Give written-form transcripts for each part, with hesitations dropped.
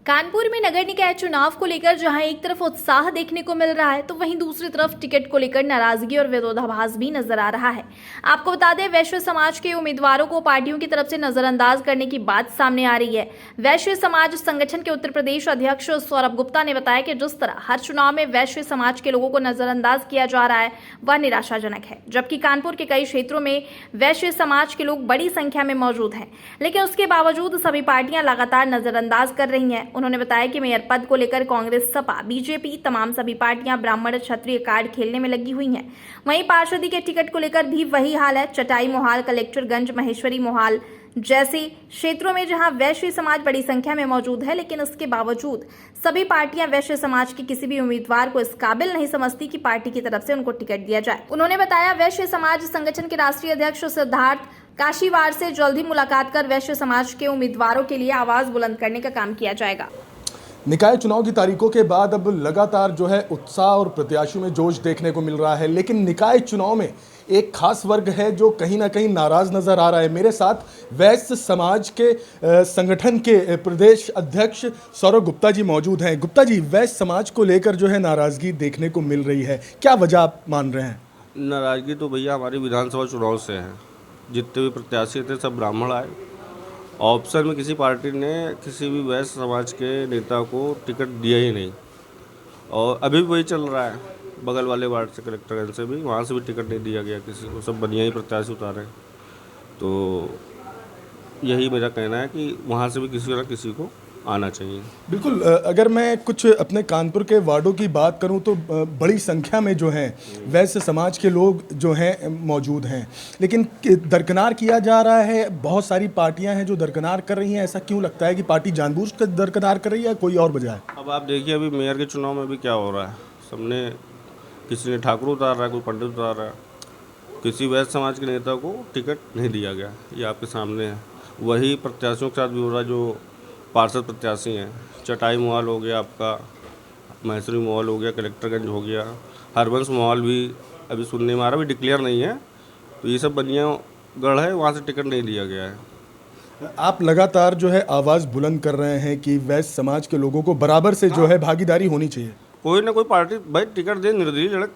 कानपुर में नगर निकाय चुनाव को लेकर जहां एक तरफ उत्साह देखने को मिल रहा है तो वहीं दूसरी तरफ टिकट को लेकर नाराजगी और विरोधाभास भी नजर आ रहा है। आपको बता दें, वैश्य समाज के उम्मीदवारों को पार्टियों की तरफ से नजरअंदाज करने की बात सामने आ रही है। वैश्य समाज संगठन के उत्तर प्रदेश अध्यक्ष सौरभ गुप्ता ने बताया कि जिस तरह हर चुनाव में वैश्य समाज के लोगों को नजरअंदाज किया जा रहा है वह निराशाजनक है, जबकि कानपुर के कई क्षेत्रों में वैश्य समाज के लोग बड़ी संख्या में मौजूद हैं, लेकिन उसके बावजूद सभी पार्टियां लगातार नजरअंदाज कर रही हैं। उन्होंने बताया कि मेयर पद को लेकर कांग्रेस, सपा, बीजेपी तमाम सभी पार्टियां ब्राह्मण क्षत्रिय कार्ड खेलने में लगी हुई हैं। वहीं पार्षदी के टिकट को लेकर भी वही हाल है। चटाई मोहाल, कलेक्टरगंज, महेश्वरी मोहाल जैसे क्षेत्रों में जहां वैश्य समाज बड़ी संख्या में मौजूद है, लेकिन उसके बावजूद सभी पार्टियां वैश्य समाज के किसी भी उम्मीदवार को इस काबिल नहीं समझती कि पार्टी की तरफ से उनको टिकट दिया जाए। उन्होंने बताया, वैश्य समाज संगठन के राष्ट्रीय अध्यक्ष सिद्धार्थ काशीवार से जल्द ही मुलाकात कर वैश्य समाज के उम्मीदवारों के लिए आवाज बुलंद करने का काम किया जाएगा। निकाय चुनाव की तारीखों के बाद अब लगातार जो है उत्साह और प्रत्याशियों में जोश देखने को मिल रहा है, लेकिन निकाय चुनाव में एक खास वर्ग है जो कहीं ना कहीं नाराज नजर आ रहा है। मेरे साथ वैश्य समाज के संगठन के प्रदेश अध्यक्ष सौरभ गुप्ता जी मौजूद हैं। गुप्ता जी, वैश्य समाज को लेकर जो है नाराजगी देखने को मिल रही है, क्या वजह आप मान रहे हैं? नाराजगी तो भैया हमारी विधानसभा चुनाव से है। जितने भी प्रत्याशी थे सब ब्राह्मण आए। ऑप्शन में किसी पार्टी ने किसी भी वैश्य समाज के नेता को टिकट दिया ही नहीं, और अभी भी वही चल रहा है। बगल वाले वार्ड से, कलेक्टरगंज से भी, वहाँ से भी टिकट नहीं दिया गया किसी को, सब बनिया ही प्रत्याशी उतारे। तो यही मेरा कहना है कि वहाँ से भी किसी न किसी को आना चाहिए। बिल्कुल, अगर मैं कुछ अपने कानपुर के वार्डों की बात करूं तो बड़ी संख्या में जो हैं वैश्य समाज के लोग जो हैं मौजूद हैं, लेकिन दरकिनार किया जा रहा है। बहुत सारी पार्टियां हैं जो दरकिनार कर रही हैं। ऐसा क्यों लगता है कि पार्टी जानबूझकर दरकिनार कर रही है, कोई और वजह है? अब आप देखिए, अभी मेयर के चुनाव में भी क्या हो रहा है। सबने, किसी ने ठाकुर उतार रहा है, कोई पंडित उतार रहा है। किसी वैश्य समाज के नेता को टिकट नहीं दिया गया, ये आपके सामने है। वही प्रत्याशियों के साथ भी हो रहा है जो पार्षद प्रत्याशी हैं। चटाई मोहाल हो गया, आपका महेश्वरी मोहाल हो गया, कलेक्टरगंज हो गया, हरबंस मोहाल भी अभी सुनने में आ रहा, अभी डिक्लेयर नहीं है। तो ये सब बनिया गढ़ है, वहाँ से टिकट नहीं दिया गया है। आप लगातार जो है आवाज़ बुलंद कर रहे हैं कि वैश्य समाज के लोगों को बराबर से जो है भागीदारी होनी चाहिए। कोई ना कोई पार्टी भाई टिकट दे, निर्दलीय लड़क,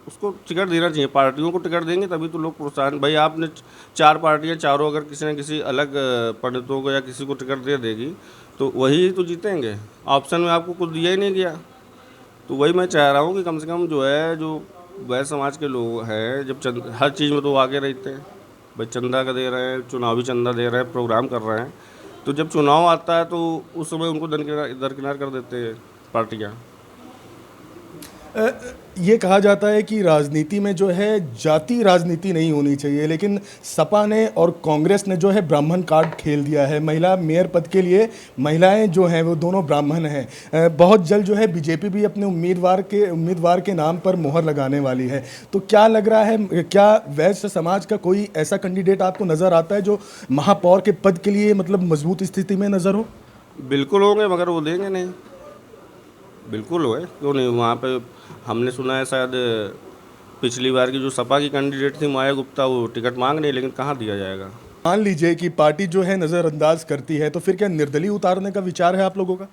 उसको टिकट देना चाहिए। पार्टियों को टिकट देंगे तभी तो लोग प्रोत्साहन। भाई आपने 4 पार्टियां, चारों अगर किसी न किसी अलग पंडितों को या किसी को टिकट दे देगी तो वही तो जीतेंगे। ऑप्शन में आपको कुछ दिया ही नहीं गया। तो वही मैं चाह रहा हूँ कि कम से कम जो है, जो वैश्य समाज के लोग हैं, जब हर चीज़ में तो आगे रहते हैं। भाई चंदा का दे रहे हैं, चुनावी चंदा दे रहे हैं, प्रोग्राम कर रहे हैं, तो जब चुनाव आता है तो उस समय उनको दरकिनार कर देते हैं पार्टियाँ। ये कहा जाता है कि राजनीति में जो है जाति राजनीति नहीं होनी चाहिए, लेकिन सपा ने और कांग्रेस ने जो है ब्राह्मण कार्ड खेल दिया है। महिला मेयर पद के लिए महिलाएं जो हैं वो दोनों ब्राह्मण हैं। बहुत जल्द जो है बीजेपी भी अपने उम्मीदवार के नाम पर मोहर लगाने वाली है। तो क्या लग रहा है, क्या वैश्य समाज का कोई ऐसा कैंडिडेट आपको नज़र आता है जो महापौर के पद के लिए मतलब मजबूत स्थिति में नज़र हो? बिल्कुल होंगे, मगर वो देंगे नहीं। बिल्कुल हुए, क्यों नहीं। वहाँ पे हमने सुना है शायद पिछली बार की जो सपा की कैंडिडेट थी माया गुप्ता, वो टिकट मांग रही है, लेकिन कहाँ दिया जाएगा। मान लीजिए कि पार्टी जो है नज़रअंदाज करती है, तो फिर क्या निर्दलीय उतारने का विचार है आप लोगों का?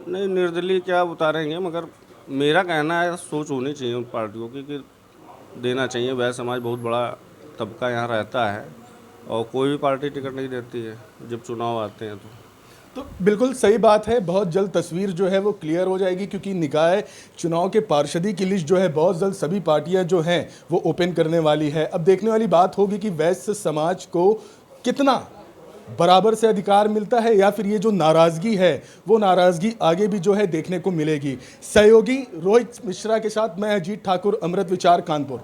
नहीं, निर्दलीय क्या उतारेंगे, मगर मेरा कहना है सोच होनी चाहिए उन पार्टियों की कि देना चाहिए। वैश्य समाज बहुत बड़ा तबका यहाँ रहता है और कोई भी पार्टी टिकट नहीं देती है जब चुनाव आते हैं। तो बिल्कुल सही बात है। बहुत जल्द तस्वीर जो है वो क्लियर हो जाएगी, क्योंकि निकाय चुनाव के पार्षदी की लिस्ट जो है बहुत जल्द सभी पार्टियां जो हैं वो ओपन करने वाली है। अब देखने वाली बात होगी कि वैश्य समाज को कितना बराबर से अधिकार मिलता है, या फिर ये जो नाराज़गी है वो नाराज़गी आगे भी जो है देखने को मिलेगी। सहयोगी रोहित मिश्रा के साथ मैं अजीत ठाकुर, अमृत विचार, कानपुर।